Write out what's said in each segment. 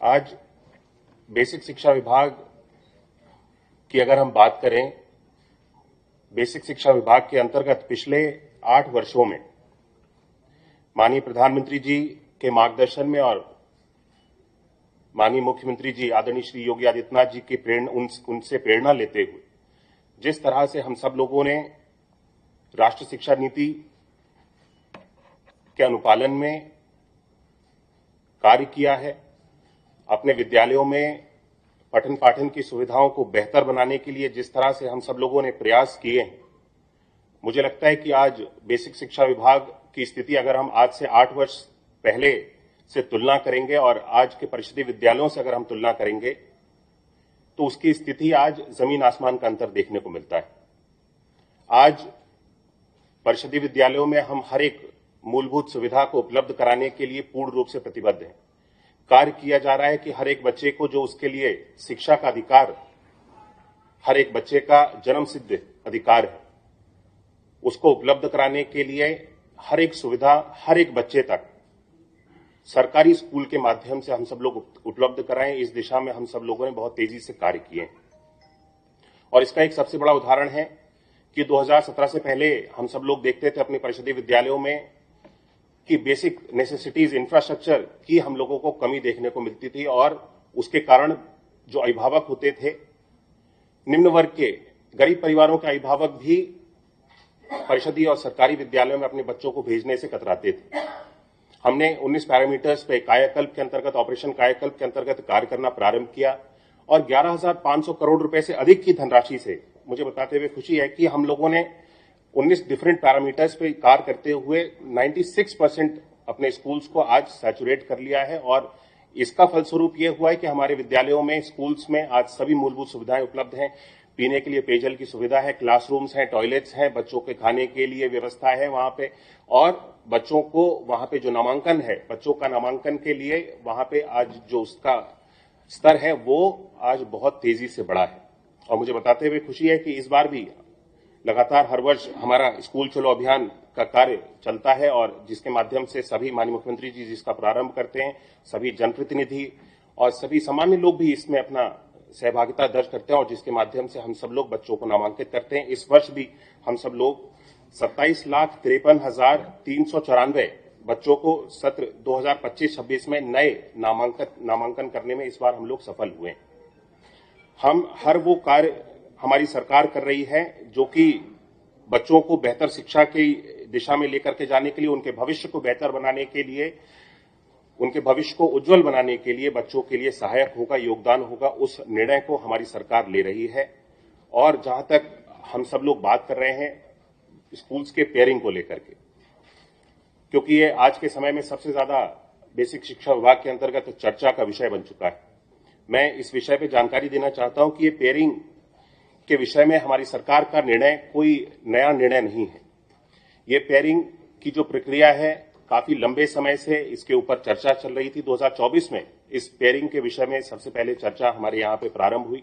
आज बेसिक शिक्षा विभाग की अगर हम बात करें, बेसिक शिक्षा विभाग के अंतर्गत पिछले 8 वर्षों में माननीय प्रधानमंत्री जी के मार्गदर्शन में और माननीय मुख्यमंत्री जी आदरणीय श्री योगी आदित्यनाथ जी के उनसे प्रेरणा लेते हुए जिस तरह से हम सब लोगों ने राष्ट्रीय शिक्षा नीति के अनुपालन में कार्य किया है, अपने विद्यालयों में पठन पाठन की सुविधाओं को बेहतर बनाने के लिए जिस तरह से हम सब लोगों ने प्रयास किए हैं, मुझे लगता है कि आज बेसिक शिक्षा विभाग की स्थिति अगर हम आज से 8 वर्ष पहले से तुलना करेंगे और आज के परिषदीय विद्यालयों से अगर हम तुलना करेंगे तो उसकी स्थिति आज जमीन आसमान का अंतर देखने को मिलता है। आज परिषदीय विद्यालयों में हम हर एक मूलभूत सुविधा को उपलब्ध कराने के लिए पूर्ण रूप से प्रतिबद्ध हैं। कार्य किया जा रहा है कि हर एक बच्चे को जो उसके लिए शिक्षा का अधिकार, हर एक बच्चे का जन्म सिद्ध अधिकार है, उसको उपलब्ध कराने के लिए हर एक सुविधा हर एक बच्चे तक सरकारी स्कूल के माध्यम से हम सब लोग उपलब्ध कराएं। इस दिशा में हम सब लोगों ने बहुत तेजी से कार्य किए हैं और इसका एक सबसे बड़ा उदाहरण है कि 2017 से पहले हम सब लोग देखते थे अपने परिषदीय विद्यालयों में कि बेसिक नेसेसिटीज इंफ्रास्ट्रक्चर की हम लोगों को कमी देखने को मिलती थी और उसके कारण जो अभिभावक होते थे, निम्न वर्ग के गरीब परिवारों के अभिभावक भी परिषदीय और सरकारी विद्यालयों में अपने बच्चों को भेजने से कतराते थे। हमने 19 पैरामीटर्स पे कायाकल्प के अंतर्गत, ऑपरेशन कायाकल्प के अंतर्गत कार्य करना प्रारंभ किया और 11,500 करोड़ रुपए से अधिक की धनराशि से मुझे बताते हुए खुशी है कि हम लोगों ने 19 डिफरेंट पैरामीटर्स पे कार्य करते हुए 96% अपने स्कूल्स को आज सैचुरेट कर लिया है और इसका फलस्वरूप ये हुआ है कि हमारे विद्यालयों में, स्कूल्स में आज सभी मूलभूत सुविधाएं उपलब्ध हैं। पीने के लिए पेयजल की सुविधा है, क्लासरूम्स हैं, टॉयलेट्स हैं, बच्चों के खाने के लिए व्यवस्था है वहां पे और बच्चों को वहां पे जो नामांकन है, बच्चों का नामांकन के लिए वहां पे आज जो उसका स्तर है वो आज बहुत तेजी से बढ़ा है। और मुझे बताते हुए खुशी है कि इस बार भी लगातार हर वर्ष हमारा स्कूल चलो अभियान का कार्य चलता है और जिसके माध्यम से सभी माननीय मुख्यमंत्री जी जिसका प्रारंभ करते हैं, सभी जनप्रतिनिधि और सभी सामान्य लोग भी इसमें अपना सहभागिता दर्ज करते हैं और जिसके माध्यम से हम सब लोग बच्चों को नामांकित करते हैं। इस वर्ष भी हम सब लोग 27,53,394 बच्चों को सत्र 2025-26 में नए नामांकन करने में इस बार हम लोग सफल हुए। हम हर वो कार्य हमारी सरकार कर रही है जो कि बच्चों को बेहतर शिक्षा की दिशा में लेकर के जाने के लिए, उनके भविष्य को बेहतर बनाने के लिए, उनके भविष्य को उज्जवल बनाने के लिए बच्चों के लिए सहायक होगा, योगदान होगा, उस निर्णय को हमारी सरकार ले रही है। और जहां तक हम सब लोग बात कर रहे हैं स्कूल्स के पेयरिंग को लेकर के, क्योंकि ये आज के समय में सबसे ज्यादा बेसिक शिक्षा विभाग के अंतर्गत चर्चा का विषय बन चुका है। मैं इस विषय पर जानकारी देना चाहता हूं कि ये पेयरिंग के विषय में हमारी सरकार का निर्णय कोई नया निर्णय नहीं है। ये पेयरिंग की जो प्रक्रिया है काफी लंबे समय से इसके ऊपर चर्चा चल रही थी। 2024 में इस पेयरिंग के विषय में सबसे पहले चर्चा हमारे यहाँ पे प्रारंभ हुई,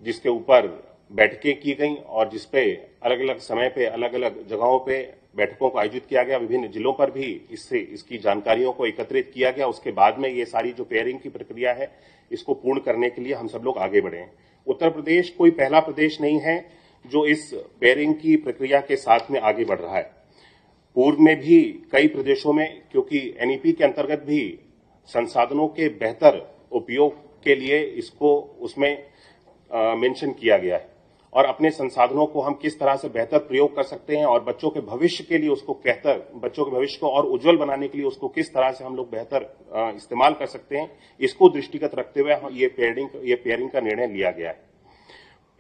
जिसके ऊपर बैठकें की गई और जिसपे अलग अलग समय पे अलग अलग जगहों पे बैठकों को आयोजित किया गया। विभिन्न जिलों पर भी इसकी जानकारियों को एकत्रित किया गया। उसके बाद में ये सारी जो पेयरिंग की प्रक्रिया है इसको पूर्ण करने के लिए हम सब लोग आगे बढ़े हैं। उत्तर प्रदेश कोई पहला प्रदेश नहीं है जो इस पेयरिंग की प्रक्रिया के साथ में आगे बढ़ रहा है। पूर्व में भी कई प्रदेशों में, क्योंकि एनईपी के अंतर्गत भी संसाधनों के बेहतर उपयोग के लिए इसको उसमें मेंशन किया गया है और अपने संसाधनों को हम किस तरह से बेहतर प्रयोग कर सकते हैं और बच्चों के भविष्य के लिए उसको बच्चों के भविष्य को और उज्जवल बनाने के लिए उसको किस तरह से हम लोग बेहतर इस्तेमाल कर सकते हैं, इसको दृष्टिगत रखते हुए ये पेयरिंग का निर्णय लिया गया है।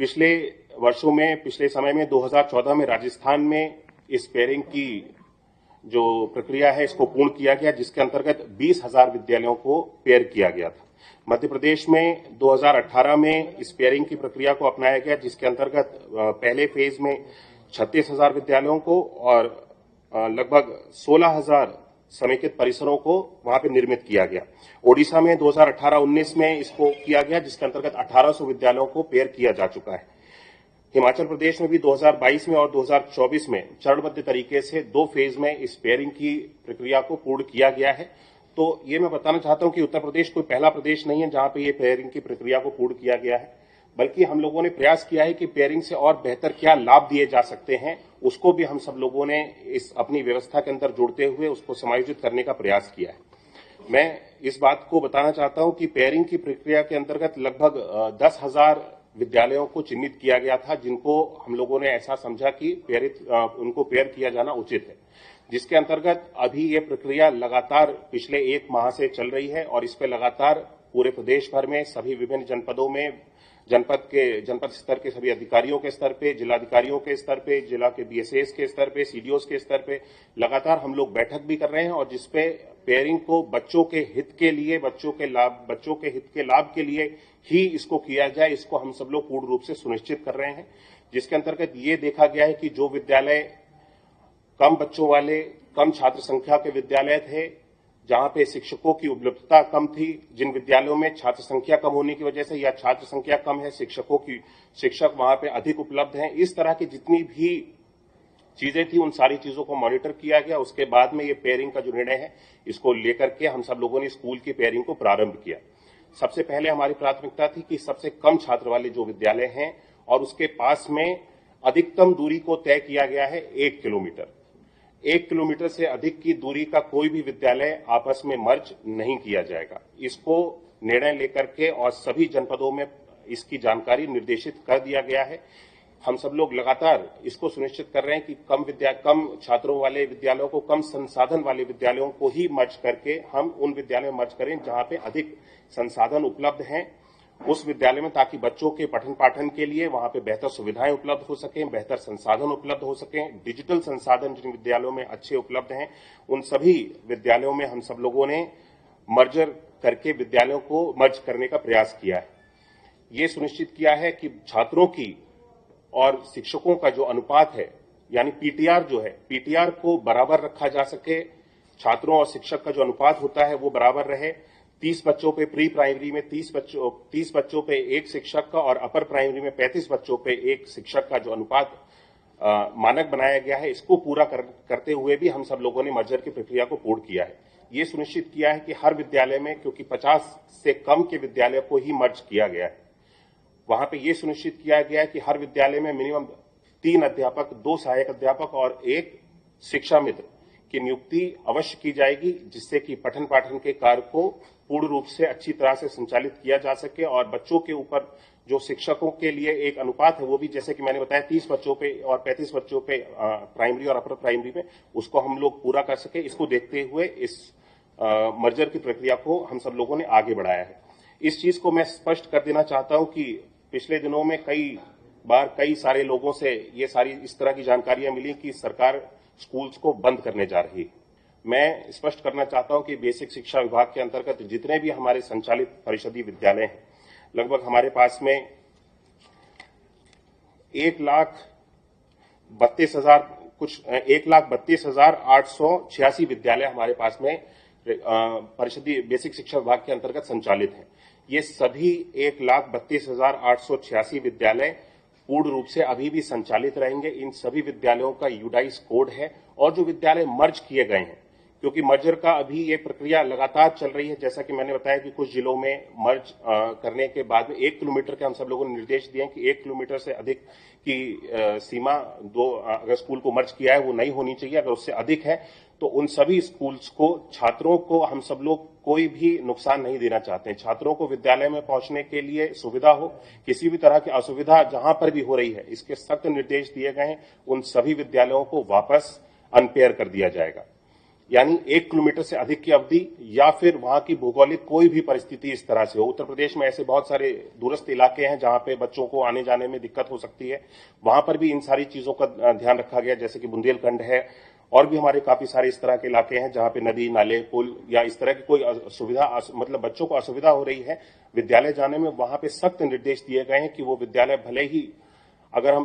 पिछले समय में 2014 में राजस्थान में इस पेयरिंग की जो प्रक्रिया है इसको पूर्ण किया गया, जिसके अंतर्गत 20,000 विद्यालयों को पेयर किया गया था। मध्य प्रदेश में 2018 में इस पेयरिंग की प्रक्रिया को अपनाया गया, जिसके अंतर्गत पहले फेज में 36,000 विद्यालयों को और लगभग 16,000 समेकित परिसरों को वहां पे निर्मित किया गया। ओडिशा में 2018-19 में इसको किया गया, जिसके अंतर्गत 1800 विद्यालयों को पेयर किया जा चुका है। हिमाचल प्रदेश में भी 2022 में और 2024 में चरणबद्ध तरीके से 2 फेज में इस पेयरिंग की प्रक्रिया को पूर्ण किया गया है। तो ये मैं बताना चाहता हूं कि उत्तर प्रदेश कोई पहला प्रदेश नहीं है जहां पे ये पेयरिंग की प्रक्रिया को पूर्ण किया गया है, बल्कि हम लोगों ने प्रयास किया है कि पेयरिंग से और बेहतर क्या लाभ दिए जा सकते हैं, उसको भी हम सब लोगों ने इस अपनी व्यवस्था के अंदर जोड़ते हुए उसको समायोजित करने का प्रयास किया है। मैं इस बात को बताना चाहता हूं कि पेयरिंग की प्रक्रिया के अंतर्गत लगभग 10,000 विद्यालयों को चिन्हित किया गया था, जिनको हम लोगों ने ऐसा समझा कि उनको पेयर किया जाना उचित है, जिसके अंतर्गत अभी ये प्रक्रिया लगातार पिछले 1 माह से चल रही है और इस पे लगातार पूरे प्रदेश भर में सभी विभिन्न जनपदों में जनपद स्तर के सभी अधिकारियों के स्तर पे, जिलाधिकारियों के स्तर पे, जिला के बीएसएस के स्तर पे, सीडीओस के स्तर पे लगातार हम लोग बैठक भी कर रहे हैं और जिसपे पेयरिंग को बच्चों के हित के लिए, बच्चों के हित के लाभ के लिए ही इसको किया जाए, इसको हम सब लोग पूर्ण रूप से सुनिश्चित कर रहे हैं। जिसके अंतर्गत ये देखा गया है कि जो विद्यालय कम बच्चों वाले, कम छात्र संख्या के विद्यालय थे, जहां पे शिक्षकों की उपलब्धता कम थी, जिन विद्यालयों में छात्र संख्या कम होने की वजह से या छात्र संख्या कम है, शिक्षक वहां पे अधिक उपलब्ध हैं, इस तरह की जितनी भी चीजें थी उन सारी चीजों को मॉनिटर किया गया। उसके बाद में ये पेयरिंग का जो निर्णय है इसको लेकर के हम सब लोगों ने स्कूल की पेयरिंग को प्रारंभ किया। सबसे पहले हमारी प्राथमिकता थी कि सबसे कम छात्र वाले जो विद्यालय हैं और उसके पास में अधिकतम दूरी को तय किया गया है 1 किलोमीटर। 1 किलोमीटर से अधिक की दूरी का कोई भी विद्यालय आपस में मर्ज नहीं किया जाएगा। इसको निर्णय लेकर के और सभी जनपदों में इसकी जानकारी निर्देशित कर दिया गया है। हम सब लोग लगातार इसको सुनिश्चित कर रहे हैं कि कम छात्रों वाले विद्यालयों को, कम संसाधन वाले विद्यालयों को ही मर्ज करके हम उन विद्यालयों में मर्ज करें जहां पे अधिक संसाधन उपलब्ध हैं उस विद्यालय में, ताकि बच्चों के पठन पाठन के लिए वहां पे बेहतर सुविधाएं उपलब्ध हो सकें, बेहतर संसाधन उपलब्ध हो सकें। डिजिटल संसाधन जिन विद्यालयों में अच्छे उपलब्ध हैं उन सभी विद्यालयों में हम सब लोगों ने मर्जर करके विद्यालयों को मर्ज करने का प्रयास किया है। ये सुनिश्चित किया है कि छात्रों की और शिक्षकों का जो अनुपात है, यानी पीटीआर जो है, पीटीआर को बराबर रखा जा सके। छात्रों और शिक्षक का जो अनुपात होता है वो बराबर रहे। 30 बच्चों पे प्री प्राइमरी में 30 बच्चों पे एक शिक्षक का और अपर प्राइमरी में 35 बच्चों पे एक शिक्षक का जो अनुपात मानक बनाया गया है, इसको पूरा करते हुए भी हम सब लोगों ने मर्जर की प्रक्रिया को पूर्ण किया है। ये सुनिश्चित किया है कि हर विद्यालय में, क्योंकि 50 से कम के विद्यालय को ही मर्ज किया गया है, वहां पे ये सुनिश्चित किया गया है कि हर विद्यालय में मिनिमम 3 अध्यापक, 2 सहायक अध्यापक और 1 शिक्षा मित्र की नियुक्ति अवश्य की जाएगी, जिससे कि पठन पाठन के कार्य को पूर्ण रूप से अच्छी तरह से संचालित किया जा सके और बच्चों के ऊपर जो शिक्षकों के लिए एक अनुपात है वो भी, जैसे कि मैंने बताया, 30 बच्चों पे और 35 बच्चों पे प्राइमरी और अपर प्राइमरी में, उसको हम लोग पूरा कर सके। इसको देखते हुए इस मर्जर की प्रक्रिया को हम सब लोगों ने आगे बढ़ाया है। इस चीज को मैं स्पष्ट कर देना चाहता हूं कि पिछले दिनों में कई सारे लोगों से ये सारी इस तरह की जानकारियां मिली कि सरकार स्कूल्स को बंद करने जा रही है। मैं स्पष्ट करना चाहता हूं कि बेसिक शिक्षा विभाग के अंतर्गत जितने भी हमारे संचालित परिषदीय विद्यालय हैं, लगभग हमारे पास में 1,32,886 विद्यालय हमारे पास में परिषदीय बेसिक शिक्षा विभाग के अंतर्गत संचालित हैं। ये सभी 1,32,886 विद्यालय पूर्ण रूप से अभी भी संचालित रहेंगे। इन सभी विद्यालयों का यूडाइस कोड है और जो विद्यालय मर्ज किए गए हैं, क्योंकि मर्जर का अभी ये प्रक्रिया लगातार चल रही है, जैसा कि मैंने बताया कि कुछ जिलों में मर्ज करने के बाद में 1 किलोमीटर के हम सब लोगों ने निर्देश दिए कि 1 किलोमीटर से अधिक की सीमा अगर स्कूल को मर्ज किया है वो नहीं होनी चाहिए। अगर उससे अधिक है तो उन सभी स्कूल्स को, छात्रों को हम सब लोग कोई भी नुकसान नहीं देना चाहते हैं। छात्रों को विद्यालय में पहुंचने के लिए सुविधा हो, किसी भी तरह की असुविधा जहां पर भी हो रही है, इसके सख्त निर्देश दिए गए हैं। उन सभी विद्यालयों को वापस अनपेयर कर दिया जाएगा, यानी 1 किलोमीटर से अधिक की अवधि या फिर वहां की भौगोलिक कोई भी परिस्थिति इस तरह से हो। उत्तर प्रदेश में ऐसे बहुत सारे दूरस्थ इलाके हैं जहां पे बच्चों को आने जाने में दिक्कत हो सकती है, वहां पर भी इन सारी चीजों का ध्यान रखा गया, जैसे कि बुंदेलखंड है और भी हमारे काफी सारे इस तरह के इलाके हैं जहां पे नदी, नाले, पुल या इस तरह की कोई सुविधा, मतलब बच्चों को असुविधा हो रही है विद्यालय जाने में। वहां पे सख्त निर्देश दिए गए हैं कि वो विद्यालय, भले ही अगर हम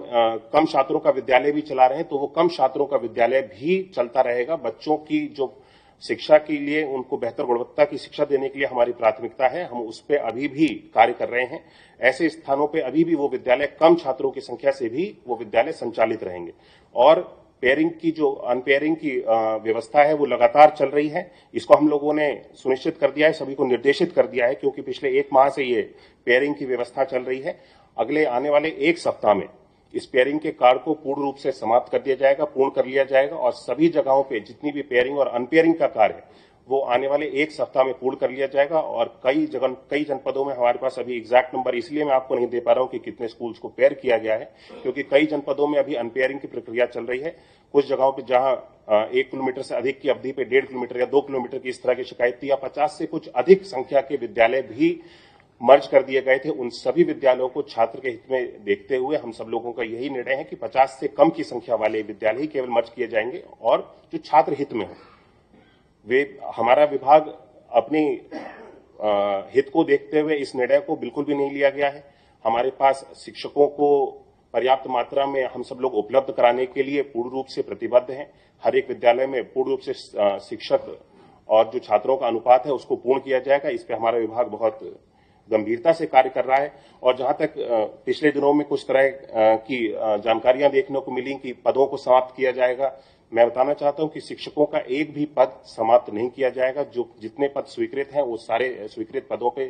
कम छात्रों का विद्यालय भी चला रहे हैं तो वो कम छात्रों का विद्यालय भी चलता रहेगा। बच्चों की जो शिक्षा के लिए, उनको बेहतर गुणवत्ता की शिक्षा देने के लिए हमारी प्राथमिकता है, हम उस पर अभी भी कार्य कर रहे हैं। ऐसे स्थानों पे अभी भी वो विद्यालय, कम छात्रों की संख्या से भी वो विद्यालय संचालित रहेंगे। और पेयरिंग की जो अनपेयरिंग की व्यवस्था है वो लगातार चल रही है। इसको हम लोगों ने सुनिश्चित कर दिया है, सभी को निर्देशित कर दिया है, क्योंकि पिछले 1 माह से ये पेयरिंग की व्यवस्था चल रही है। अगले आने वाले 1 सप्ताह में इस पेयरिंग के कार्य को पूर्ण रूप से समाप्त कर दिया जाएगा, पूर्ण कर लिया जाएगा, और सभी जगहों पे जितनी भी पेयरिंग और अनपेयरिंग का कार्य है वो आने वाले 1 सप्ताह में पूर्ण कर लिया जाएगा। और कई जनपदों में हमारे पास अभी एग्जैक्ट नंबर इसलिए मैं आपको नहीं दे पा रहा हूं कि कितने स्कूल्स को पेयर किया गया है, क्योंकि कई जनपदों में अभी अनपेयरिंग की प्रक्रिया चल रही है। कुछ जगहों पर जहां 1 किलोमीटर से अधिक की अवधि पे 1.5 किलोमीटर या 2 किलोमीटर की इस तरह की शिकायत थी, या 50 से कुछ अधिक संख्या के विद्यालय भी मर्ज कर दिए गए थे। उन सभी विद्यालयों को छात्र के हित में देखते हुए हम सब लोगों का यही निर्णय है कि 50 से कम की संख्या वाले विद्यालय ही केवल मर्ज किए जाएंगे, और जो छात्र हित में हो वे, हमारा विभाग अपनी हित को देखते हुए इस निर्णय को बिल्कुल भी नहीं लिया गया है। हमारे पास शिक्षकों को पर्याप्त मात्रा में हम सब लोग उपलब्ध कराने के लिए पूर्ण रूप से प्रतिबद्ध हैं। हर एक विद्यालय में पूर्ण रूप से शिक्षक और जो छात्रों का अनुपात है उसको पूर्ण किया जाएगा। इस पे हमारा विभाग बहुत गंभीरता से कार्य कर रहा है। और जहां तक पिछले दिनों में कुछ तरह की जानकारियां देखने को मिली कि पदों को समाप्त किया जाएगा, मैं बताना चाहता हूं कि शिक्षकों का एक भी पद समाप्त नहीं किया जाएगा। जो जितने पद स्वीकृत हैं वो सारे स्वीकृत पदों पे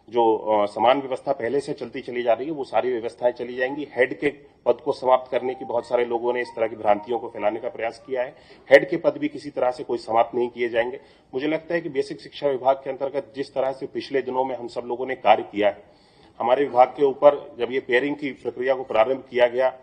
जो समान व्यवस्था पहले से चलती चली जा रही है वो सारी व्यवस्थाएं चली जाएंगी। हेड के पद को समाप्त करने की बहुत सारे लोगों ने इस तरह की भ्रांतियों को फैलाने का प्रयास किया है। हेड के पद भी किसी तरह से कोई समाप्त नहीं किए जाएंगे। मुझे लगता है कि बेसिक शिक्षा विभाग के अंतर्गत जिस तरह से पिछले दिनों में हम सब लोगों ने कार्य किया है, हमारे विभाग के ऊपर जब ये पेयरिंग की प्रक्रिया को प्रारंभ किया गया,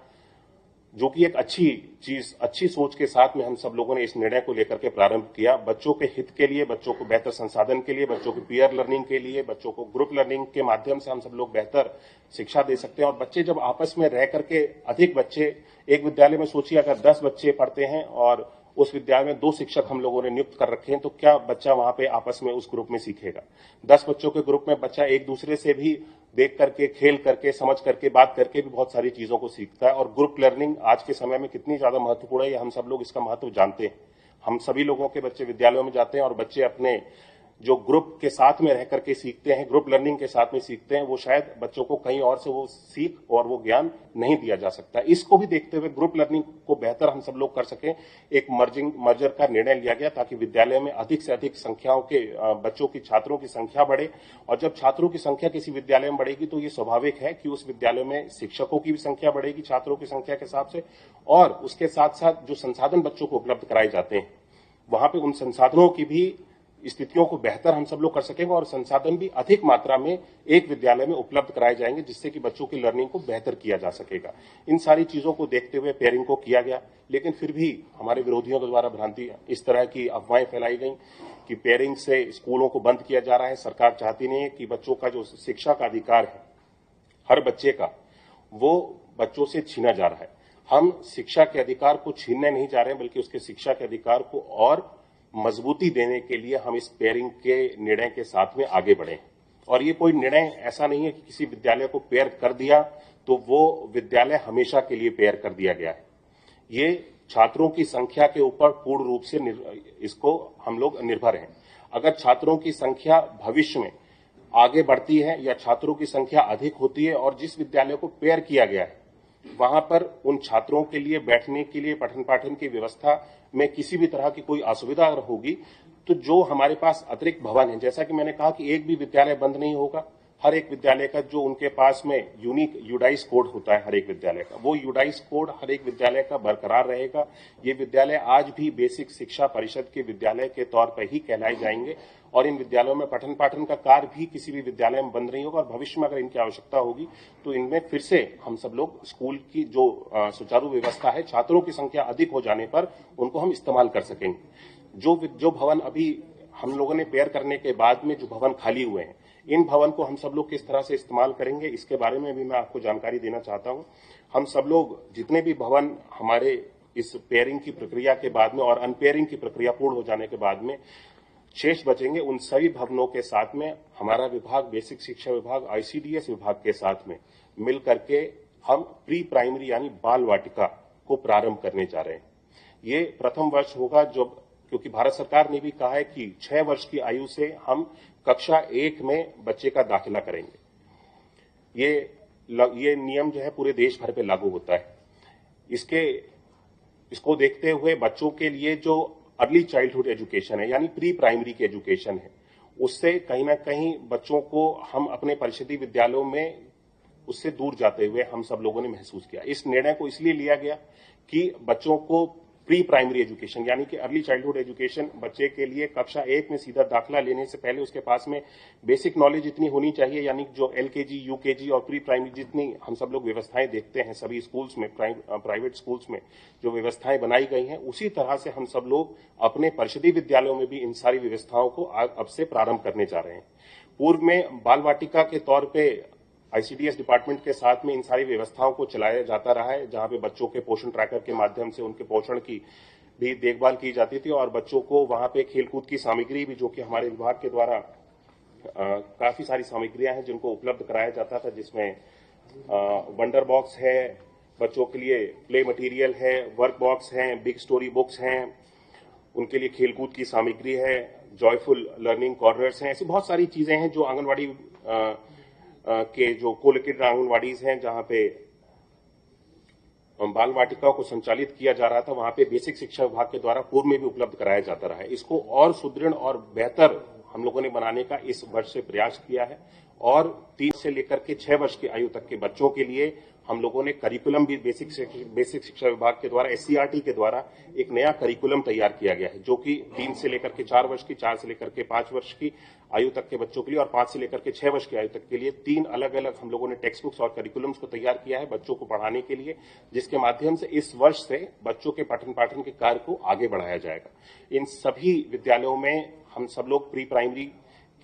जो कि एक अच्छी चीज, अच्छी सोच के साथ में हम सब लोगों ने इस निर्णय को लेकर के प्रारंभ किया। बच्चों के हित के लिए, बच्चों को बेहतर संसाधन के लिए, बच्चों की पीयर लर्निंग के लिए, बच्चों को ग्रुप लर्निंग के माध्यम से हम सब लोग बेहतर शिक्षा दे सकते हैं। और बच्चे जब आपस में रह करके, अधिक बच्चे एक विद्यालय में, सोचिए अगर 10 बच्चे पढ़ते हैं और उस विद्यालय में 2 शिक्षक हम लोगों ने नियुक्त कर रखे हैं, तो क्या बच्चा वहां पे आपस में उस ग्रुप में सीखेगा? 10 बच्चों के ग्रुप में बच्चा एक दूसरे से भी देख करके, खेल करके, समझ करके, बात करके भी बहुत सारी चीजों को सीखता है। और ग्रुप लर्निंग आज के समय में कितनी ज्यादा महत्वपूर्ण है, ये हम सब लोग इसका महत्व जानते हैं। हम सभी लोगों के बच्चे विद्यालयों में जाते हैं और बच्चे अपने जो ग्रुप के साथ में रह करके सीखते हैं, ग्रुप लर्निंग के साथ में सीखते हैं, वो शायद बच्चों को कहीं और से वो सीख और वो ज्ञान नहीं दिया जा सकता। इसको भी देखते हुए ग्रुप लर्निंग को बेहतर हम सब लोग कर सकें, एक मर्जर का निर्णय लिया गया, ताकि विद्यालय में अधिक से अधिक संख्याओं के बच्चों की, छात्रों की संख्या बढ़े। और जब छात्रों की संख्या किसी विद्यालय में बढ़ेगी तो ये स्वाभाविक है कि उस विद्यालय में शिक्षकों की भी संख्या बढ़ेगी छात्रों की संख्या के हिसाब से, और उसके साथ साथ जो संसाधन बच्चों को उपलब्ध कराए जाते हैं वहां पे उन संसाधनों की भी स्थितियों को बेहतर हम सब लोग कर सकेंगे, और संसाधन भी अधिक मात्रा में एक विद्यालय में उपलब्ध कराए जाएंगे, जिससे कि बच्चों की लर्निंग को बेहतर किया जा सकेगा। इन सारी चीजों को देखते हुए पेयरिंग को किया गया, लेकिन फिर भी हमारे विरोधियों के द्वारा भ्रांति, इस तरह की अफवाहें फैलाई गई कि पेयरिंग से स्कूलों को बंद किया जा रहा है। सरकार चाहती नहीं है कि बच्चों का जो शिक्षा का अधिकार है हर बच्चे का, वो बच्चों से छीना जा रहा है। हम शिक्षा के अधिकार को छीनने नहीं जा रहे हैं, बल्कि उसके शिक्षा के अधिकार को और मजबूती देने के लिए हम इस पेयरिंग के निर्णय के साथ में आगे बढ़े। और ये कोई निर्णय ऐसा नहीं है कि किसी विद्यालय को पेयर कर दिया तो वो विद्यालय हमेशा के लिए पेयर कर दिया गया है। ये छात्रों की संख्या के ऊपर पूर्ण रूप से इसको हम लोग निर्भर हैं। अगर छात्रों की संख्या भविष्य में आगे बढ़ती है या छात्रों की संख्या अधिक होती है और जिस विद्यालय को पेयर किया गया है वहां पर उन छात्रों के लिए बैठने के लिए, पठन पाठन की व्यवस्था में किसी भी तरह की कोई असुविधा अगर होगी, तो जो हमारे पास अतिरिक्त भवन है, जैसा कि मैंने कहा कि एक भी विद्यालय बंद नहीं होगा। हर एक विद्यालय का जो उनके पास में यूनिक यूडाइस कोड होता है हर एक विद्यालय का, वो यूडाइस कोड हर एक विद्यालय का बरकरार रहेगा। ये विद्यालय आज भी बेसिक शिक्षा परिषद के विद्यालय के तौर पर ही कहलाए जाएंगे, और इन विद्यालयों में पठन पाठन का कार्य भी किसी भी विद्यालय में बंद नहीं होगा। और भविष्य में अगर इनकी आवश्यकता होगी तो इनमें फिर से हम सब लोग स्कूल की जो सुचारू व्यवस्था है, छात्रों की संख्या अधिक हो जाने पर उनको हम इस्तेमाल कर सकेंगे। जो भवन अभी हम लोगों ने पेयर करने के बाद में जो भवन खाली हुए हैं, इन भवन को हम सब लोग किस तरह से इस्तेमाल करेंगे, इसके बारे में भी मैं आपको जानकारी देना चाहता हूं। हम सब लोग जितने भी भवन हमारे इस पेयरिंग की प्रक्रिया के बाद में और अनपेयरिंग की प्रक्रिया पूर्ण हो जाने के बाद में शेष बचेंगे, उन सभी भवनों के साथ में हमारा विभाग, बेसिक शिक्षा विभाग, आईसीडीएस विभाग के साथ में मिल करके हम प्री प्राइमरी यानी बाल वाटिका को प्रारंभ करने जा रहे हैं। ये प्रथम वर्ष होगा, जब क्योंकि भारत सरकार ने भी कहा है कि 6 वर्ष की आयु से हम कक्षा 1 में बच्चे का दाखिला करेंगे। ये नियम जो है पूरे देश भर पे लागू होता है। इसके इसको देखते हुए बच्चों के लिए जो अर्ली चाइल्डहुड एजुकेशन है यानी प्री प्राइमरी की एजुकेशन है, उससे कहीं ना कहीं बच्चों को हम अपने परिषदीय विद्यालयों में उससे दूर जाते हुए हम सब लोगों ने महसूस किया। इस निर्णय को इसलिए लिया गया कि बच्चों को प्री प्राइमरी एजुकेशन यानी कि अर्ली चाइल्डहुड एजुकेशन बच्चे के लिए कक्षा 1 में सीधा दाखिला लेने से पहले उसके पास में बेसिक नॉलेज इतनी होनी चाहिए, यानी जो एलकेजी, यूकेजी और प्री प्राइमरी जितनी हम सब लोग व्यवस्थाएं देखते हैं सभी स्कूल्स में, प्राइवेट स्कूल्स में जो व्यवस्थाएं बनाई गई हैं, उसी तरह से हम सब लोग अपने परिषदीय विद्यालयों में भी इन सारी व्यवस्थाओं को अब से प्रारंभ करने जा रहे हैं। पूर्व में बाल वाटिका के तौर पर आईसीडीएस डिपार्टमेंट के साथ में इन सारी व्यवस्थाओं को चलाया जाता रहा है, जहां पे बच्चों के पोषण ट्रैकर के माध्यम से उनके पोषण की भी देखभाल की जाती थी और बच्चों को वहां पे खेलकूद की सामग्री भी, जो कि हमारे विभाग के द्वारा काफी सारी सामग्रियां हैं जिनको उपलब्ध कराया जाता था, जिसमें वंडर बॉक्स है, बच्चों के लिए प्ले मटेरियल है, वर्क बॉक्स हैं, बिग स्टोरी बुक्स हैं, उनके लिए खेलकूद की सामग्री है, जॉयफुल लर्निंग कॉर्नर्स हैं, ऐसी बहुत सारी चीजें हैं जो आंगनवाड़ी के जो कोलोकेटेड आंगनवाड़ीज हैं जहां पे बाल वाटिकाओं को संचालित किया जा रहा था, वहां पे बेसिक शिक्षा विभाग के द्वारा पूर्व में भी उपलब्ध कराया जाता रहा है। इसको और सुदृढ़ और बेहतर हम लोगों ने बनाने का इस वर्ष से प्रयास किया है और 3 से लेकर के 6 वर्ष की आयु तक के बच्चों के लिए हम लोगों ने करिकुलम भी बेसिक शिक्षा विभाग के द्वारा एससीईआरटी के द्वारा एक नया करिकुलम तैयार किया गया है, जो कि 3 से लेकर के 4 वर्ष की, 4 से लेकर के 5 वर्ष की आयु तक के बच्चों के लिए और 5 से लेकर के 6 वर्ष की आयु तक के लिए 3 अलग अलग हम लोगों ने टेक्स्ट बुक्स और करिकुलम्स को तैयार किया है बच्चों को पढ़ाने के लिए, जिसके माध्यम से इस वर्ष से बच्चों के पठन पाठन के कार्य को आगे बढ़ाया जाएगा। इन सभी विद्यालयों में हम सब लोग प्री प्राइमरी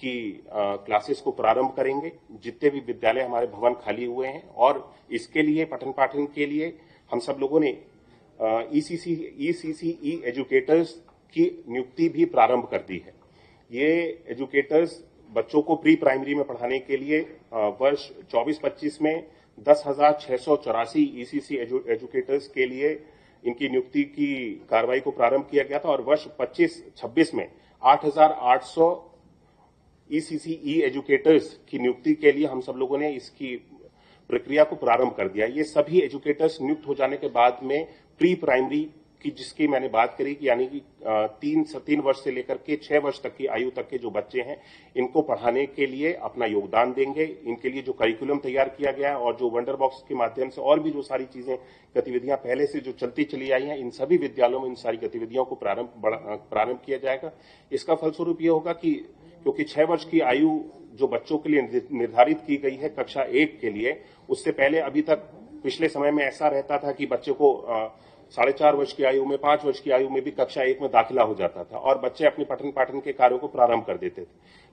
की क्लासेस को प्रारंभ करेंगे, जितने भी विद्यालय हमारे भवन खाली हुए हैं, और इसके लिए पठन पाठन के लिए हम सब लोगों ने ईसीसी एजुकेटर्स की नियुक्ति भी प्रारंभ कर दी है। ये एजुकेटर्स बच्चों को प्री प्राइमरी में पढ़ाने के लिए वर्ष 24-25 में 10,684 ईसीसी एजुकेटर्स के लिए इनकी नियुक्ति की कार्रवाई को प्रारंभ किया गया था और वर्ष 25-26 में 8,800 ईसीसी एजुकेटर्स की नियुक्ति के लिए हम सब लोगों ने इसकी प्रक्रिया को प्रारंभ कर दिया। ये सभी एजुकेटर्स नियुक्त हो जाने के बाद में प्री प्राइमरी की, जिसकी मैंने बात करी कि यानी कि 3 वर्ष से लेकर के 6 वर्ष तक की आयु तक के जो बच्चे हैं, इनको पढ़ाने के लिए अपना योगदान देंगे। इनके लिए जो करिकुलम तैयार किया गया है और जो वंडर बॉक्स के माध्यम से और भी जो सारी चीजें, गतिविधियां पहले से जो चलती चली आई हैं, इन सभी विद्यालयों में इन सारी गतिविधियों को प्रारंभ किया जाएगा। इसका फलस्वरूप ये होगा कि क्योंकि 6 वर्ष की आयु जो बच्चों के लिए निर्धारित की गई है कक्षा 1 के लिए, उससे पहले अभी तक पिछले समय में ऐसा रहता था कि बच्चे को 4.5 वर्ष की आयु में, 5 वर्ष की आयु में भी कक्षा 1 में दाखिला हो जाता था और बच्चे अपने पठन पाठन के कार्यों को प्रारंभ कर देते थे।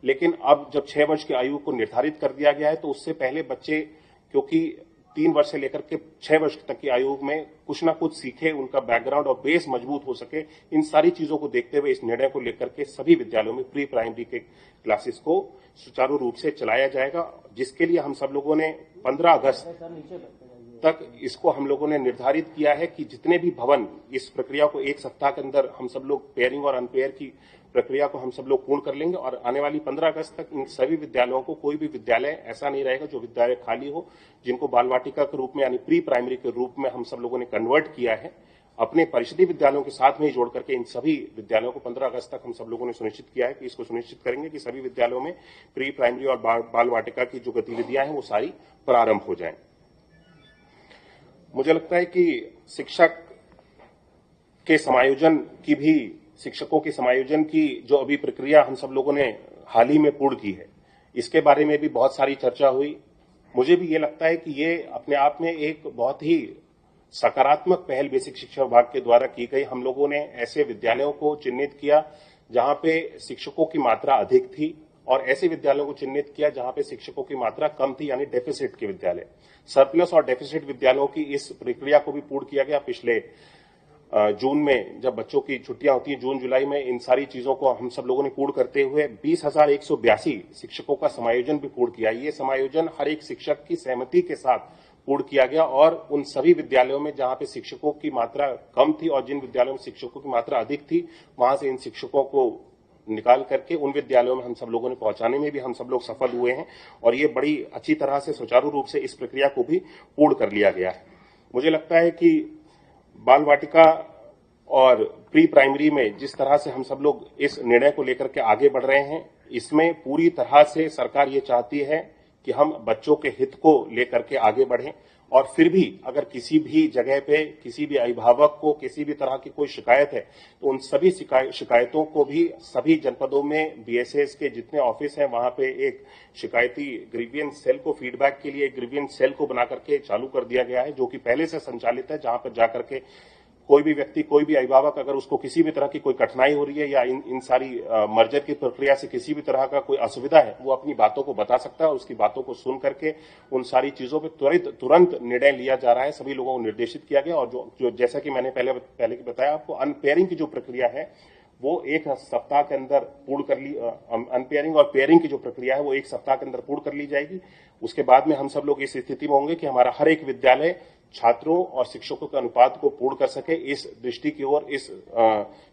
लेकिन अब जब 6 वर्ष की आयु को निर्धारित कर दिया गया है, तो उससे पहले बच्चे, क्योंकि 3 वर्ष से लेकर के 6 वर्ष तक की आयु में कुछ ना कुछ सीखे, उनका बैकग्राउंड और बेस मजबूत हो सके, इन सारी चीजों को देखते हुए इस निर्णय को लेकर के सभी विद्यालयों में प्री प्राइमरी के क्लासेस को सुचारू रूप से चलाया जाएगा, जिसके लिए हम सब लोगों ने 15 अगस्त तक इसको हम लोगों ने निर्धारित किया है कि जितने भी भवन इस प्रक्रिया को 1 सप्ताह के अंदर हम सब लोग पेयरिंग और अनपेयर की प्रक्रिया को हम सब लोग पूर्ण कर लेंगे और आने वाली 15 अगस्त तक इन सभी विद्यालयों को, कोई भी विद्यालय ऐसा नहीं रहेगा जो विद्यालय खाली हो, जिनको बाल वाटिका के रूप में यानी प्री प्राइमरी के रूप में हम सब लोगों ने कन्वर्ट किया है, अपने परिषदीय विद्यालयों के साथ में ही जोड़ करके इन सभी विद्यालयों को 15 अगस्त तक हम सब लोगों ने सुनिश्चित किया है कि इसको सुनिश्चित करेंगे कि सभी विद्यालयों में प्री प्राइमरी और बाल वाटिका की जो गतिविधियां हैं वो सारी प्रारंभ हो जाएं। मुझे लगता है कि शिक्षक के समायोजन की भी, शिक्षकों के समायोजन की जो अभी प्रक्रिया हम सब लोगों ने हाल ही में पूर्ण की है, इसके बारे में भी बहुत सारी चर्चा हुई। मुझे भी ये लगता है कि ये अपने आप में एक बहुत ही सकारात्मक पहल बेसिक शिक्षा विभाग के द्वारा की गई। हम लोगों ने ऐसे विद्यालयों को चिन्हित किया जहां पे शिक्षकों की मात्रा अधिक थी और ऐसे विद्यालयों को चिन्हित किया जहां पे शिक्षकों की मात्रा कम थी, यानी डेफिसिट के विद्यालय। सरप्लस और डेफिसिट विद्यालयों की इस प्रक्रिया को भी पूर्ण किया गया। पिछले जून में जब बच्चों की छुट्टियां होती हैं, जून जुलाई में, इन सारी चीजों को हम सब लोगों ने पूर्ण करते हुए 20,182 शिक्षकों का समायोजन भी पूर्ण किया। ये समायोजन हर एक शिक्षक की सहमति के साथ पूर्ण किया गया और उन सभी विद्यालयों में जहां पे शिक्षकों की मात्रा कम थी और जिन विद्यालयों में शिक्षकों की मात्रा अधिक थी, वहां से इन शिक्षकों को निकाल करके उन विद्यालयों में हम सब लोगों ने पहुंचाने में भी हम सब लोग सफल हुए हैं और ये बड़ी अच्छी तरह से सुचारू रूप से इस प्रक्रिया को भी पूर्ण कर लिया गया है। मुझे लगता है कि बाल वाटिका और प्री प्राइमरी में जिस तरह से हम सब लोग इस निर्णय को लेकर के आगे बढ़ रहे हैं, इसमें पूरी तरह से सरकार ये चाहती है कि हम बच्चों के हित को लेकर के आगे बढ़ें। और फिर भी अगर किसी भी जगह पे किसी भी अभिभावक को किसी भी तरह की कोई शिकायत है, तो उन सभी शिकायतों को भी सभी जनपदों में बीएसएस के जितने ऑफिस हैं वहां पे एक शिकायती ग्रीवियंस सेल को फीडबैक के लिए एक ग्रीवियंस सेल को बना करके चालू कर दिया गया है, जो कि पहले से संचालित है, जहां पर जाकर के कोई भी व्यक्ति कोई भी अभिभावक अगर उसको किसी भी तरह की कोई कठिनाई हो रही है या इन सारी मर्जर की प्रक्रिया से किसी भी तरह का कोई असुविधा है, वो अपनी बातों को बता सकता है। उसकी बातों को सुन करके उन सारी चीजों पे तुरंत निर्णय लिया जा रहा है, सभी लोगों को निर्देशित किया गया। और जो जैसा कि मैंने पहले बताया आपको, अनपेयरिंग की जो प्रक्रिया है वो एक सप्ताह के अंदर पूर्ण कर ली, अनपेयरिंग और पेयरिंग की जो प्रक्रिया है वो एक सप्ताह के अंदर पूर्ण कर ली जाएगी। उसके बाद में हम सब लोग इस स्थिति में होंगे कि हमारा हर एक विद्यालय छात्रों और शिक्षकों के अनुपात को पूर्ण कर सके। इस दृष्टि की ओर, इस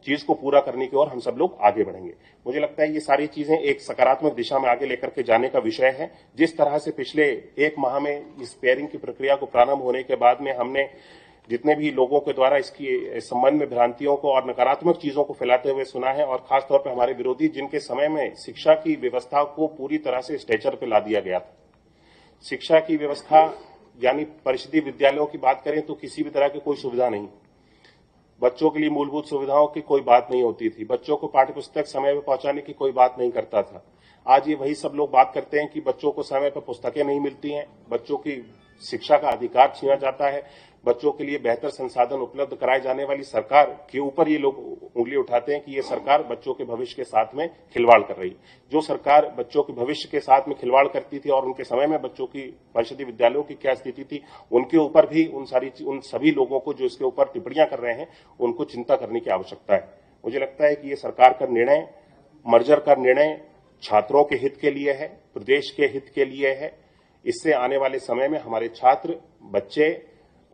चीज को पूरा करने की ओर हम सब लोग आगे बढ़ेंगे। मुझे लगता है ये सारी चीजें एक सकारात्मक दिशा में आगे लेकर के जाने का विषय है। जिस तरह से पिछले एक माह में इस पेयरिंग की प्रक्रिया को प्रारंभ होने के बाद में हमने जितने भी लोगों के द्वारा इसकी संबंध में भ्रांतियों को और नकारात्मक चीजों को फैलाते हुए सुना है, और खासतौर पर हमारे विरोधी जिनके समय में शिक्षा की व्यवस्था को पूरी तरह से स्ट्रेचर पर ला दिया गया था। शिक्षा की व्यवस्था यानी परिषदीय विद्यालयों की बात करें तो किसी भी तरह की कोई सुविधा नहीं, बच्चों के लिए मूलभूत सुविधाओं की कोई बात नहीं होती थी, बच्चों को पाठ्यपुस्तक समय पर पहुंचाने की कोई बात नहीं करता था। आज ये वही सब लोग बात करते हैं कि बच्चों को समय पर पुस्तकें नहीं मिलती हैं, बच्चों की शिक्षा का अधिकार छीना जाता है, बच्चों के लिए बेहतर संसाधन उपलब्ध कराए जाने वाली सरकार के ऊपर ये लोग उंगली उठाते हैं कि ये सरकार बच्चों के भविष्य के साथ में खिलवाड़ कर रही है। जो सरकार बच्चों के भविष्य के साथ में खिलवाड़ करती थी और उनके समय में बच्चों की परिषदीय विद्यालयों की क्या स्थिति थी, उनके ऊपर भी उन सभी लोगों को जो इसके ऊपर टिप्पणियां कर रहे हैं उनको चिंता करने की आवश्यकता है। मुझे लगता है कि ये सरकार का निर्णय, मर्जर का निर्णय छात्रों के हित के लिए है, प्रदेश के हित के लिए है। इससे आने वाले समय में हमारे छात्र बच्चे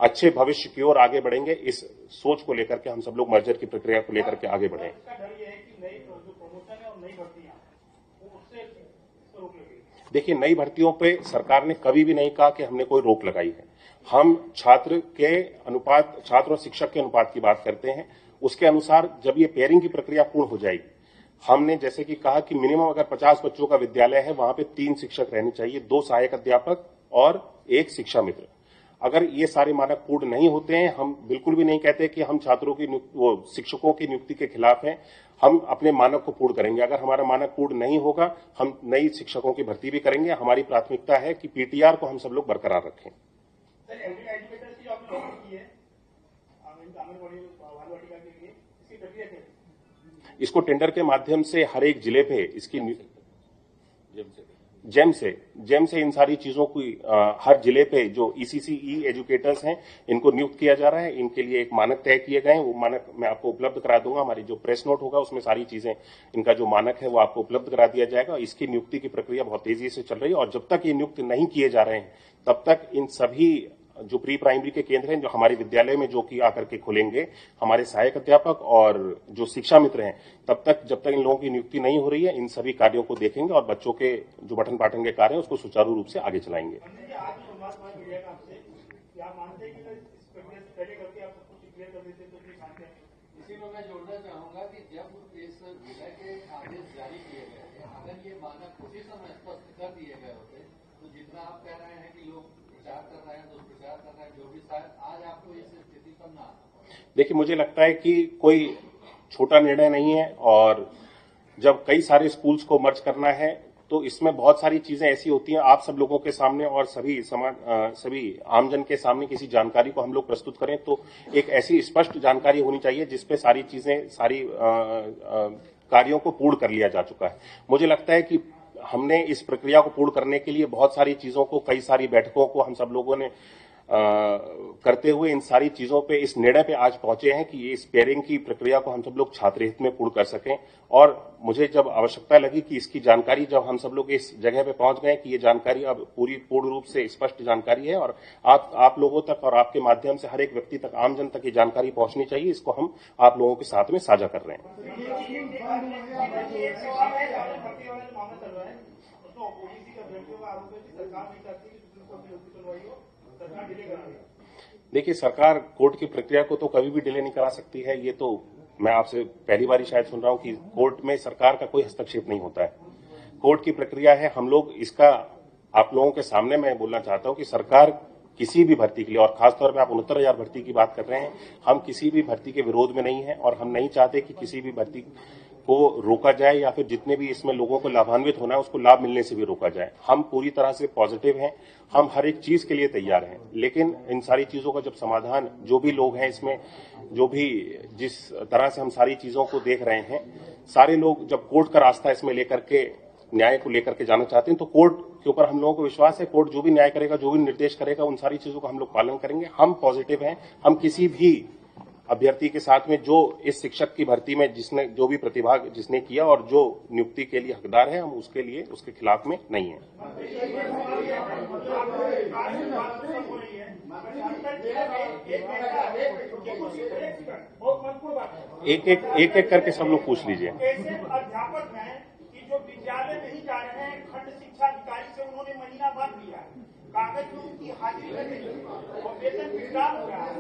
अच्छे भविष्य की ओर आगे बढ़ेंगे। इस सोच को लेकर के हम सब लोग मर्जर की प्रक्रिया को लेकर के आगे बढ़े। देखिए, नई भर्तियों पे सरकार ने कभी भी नहीं कहा कि हमने कोई रोक लगाई है। हम छात्र और शिक्षक के अनुपात की बात करते हैं। उसके अनुसार जब ये पेयरिंग की प्रक्रिया पूर्ण हो जाएगी, हमने जैसे कि कहा कि मिनिमम अगर 50 बच्चों का विद्यालय है, वहां पे 3 शिक्षक रहने चाहिए, 2 सहायक अध्यापक और 1 शिक्षा मित्र। अगर ये सारे मानक पूर्ण नहीं होते हैं, हम बिल्कुल भी नहीं कहते कि हम छात्रों की शिक्षकों की नियुक्ति के खिलाफ हैं। हम अपने मानक को पूर्ण करेंगे। अगर हमारा मानक पूर्ण नहीं होगा, हम नई शिक्षकों की भर्ती भी करेंगे। हमारी प्राथमिकता है कि पीटीआर को हम सब लोग बरकरार रखें। इसको टेंडर के माध्यम से हर एक जिले पे इसकी जेम से इन सारी चीजों की हर जिले पे जो ईसीसी एजुकेटर्स हैं, इनको नियुक्त किया जा रहा है। इनके लिए एक मानक तय किए गए हैं। वो मानक मैं आपको उपलब्ध करा दूंगा। हमारी जो प्रेस नोट होगा उसमें सारी चीजें, इनका जो मानक है वो आपको उपलब्ध करा दिया जाएगा। इसकी नियुक्ति की प्रक्रिया बहुत तेजी से चल रही है और जब तक ये नियुक्त नहीं किए जा रहे हैं, तब तक इन सभी जो प्री प्राइमरी के केंद्र हैं, जो हमारे विद्यालय में जो कि आकर के खुलेंगे, हमारे सहायक अध्यापक और जो शिक्षा मित्र हैं, तब तक जब तक इन लोगों की नियुक्ति नहीं हो रही है, इन सभी कार्यों को देखेंगे और बच्चों के जो पठन पाठन के कार्य हैं उसको सुचारू रूप से आगे चलाएंगे। मैं जोड़ना चाहूंगा कि जब इस विलय के आदेश जारी किए गए, अगर ये मानक उसी समय स्पष्ट कर दिए गए होते, तो जितना आप कह रहे हैं कि लोग प्रचार कर रहे हैं, दुष्प्रचार कर रहे हैं, जो भी, शायद आज आपको इस स्थिति पर ना आना। देखिए, मुझे लगता है कि कोई छोटा निर्णय नहीं है और जब कई सारे स्कूल्स को मर्ज करना है तो इसमें बहुत सारी चीजें ऐसी होती हैं। आप सब लोगों के सामने और सभी आमजन के सामने किसी जानकारी को हम लोग प्रस्तुत करें तो एक ऐसी स्पष्ट जानकारी होनी चाहिए जिसपे सारी चीजें, सारी कार्यों को पूर्ण कर लिया जा चुका है। मुझे लगता है कि हमने इस प्रक्रिया को पूर्ण करने के लिए बहुत सारी चीजों को, कई सारी बैठकों को हम सब लोगों ने करते हुए इन सारी चीजों पे, इस निर्णय पे आज पहुंचे हैं कि इस पेयरिंग की प्रक्रिया को हम सब लोग छात्र हित में पूर्ण कर सकें। और मुझे जब आवश्यकता लगी कि इसकी जानकारी, जब हम सब लोग इस जगह पे पहुंच गए कि ये जानकारी अब पूर्ण रूप से स्पष्ट जानकारी है और आप लोगों तक और आपके माध्यम से हर एक व्यक्ति तक, आमजन तक ये जानकारी पहुंचनी चाहिए, इसको हम आप लोगों के साथ में साझा कर रहे हैं। क्यों ओबीसी का अभ्यर्थियों का आरोप है कि सरकार नहीं चाहती कि सुप्रीम कोर्ट में उसकी सुनवाई हो, सरकार डिले करा रही है। देखिए, सरकार कोर्ट की प्रक्रिया को तो कभी भी डिले नहीं करा सकती है। ये तो मैं आपसे पहली बार शायद सुन रहा हूं कि कोर्ट में सरकार का कोई हस्तक्षेप नहीं होता है। कोर्ट की प्रक्रिया है, हम लोग इसका आप लोगों के सामने मैं बोलना चाहता हूं कि सरकार किसी भी भर्ती के लिए, और खासतौर पे आप 69,000 भर्ती की बात कर रहे हैं, हम किसी भी भर्ती के विरोध में नहीं है और हम नहीं चाहते कि किसी भी भर्ती को रोका जाए या फिर जितने भी इसमें लोगों को लाभान्वित होना है उसको लाभ मिलने से भी रोका जाए। हम पूरी तरह से पॉजिटिव हैं, हम हर एक चीज के लिए तैयार हैं, लेकिन इन सारी चीजों का जब समाधान जो भी लोग हैं इसमें, जो भी जिस तरह से हम सारी चीजों को देख रहे हैं, सारे लोग जब कोर्ट का रास्ता इसमें लेकर के न्याय को लेकर के जाना चाहते हैं तो कोर्ट के ऊपर हम लोगों को विश्वास है। कोर्ट जो भी न्याय करेगा, जो भी निर्देश करेगा, उन सारी चीजों का हम लोग पालन करेंगे। हम पॉजिटिव हैं। हम किसी भी अभ्यर्थी के साथ में जो इस शिक्षक की भर्ती में जिसने जो भी प्रतिभाग जिसने किया और जो नियुक्ति के लिए हकदार है, हम उसके लिए उसके खिलाफ में नहीं है। एक एक करके सब लोग पूछ लीजिए। ऐसे अध्यापक हैं कि जो विद्यालय नहीं जा रहे हैं, खंड शिक्षा अधिकारी से उन्होंने महीना भर लिया, कागज में उनकी हाजिरी लगी और वेतन विड्रॉल हो रहा है।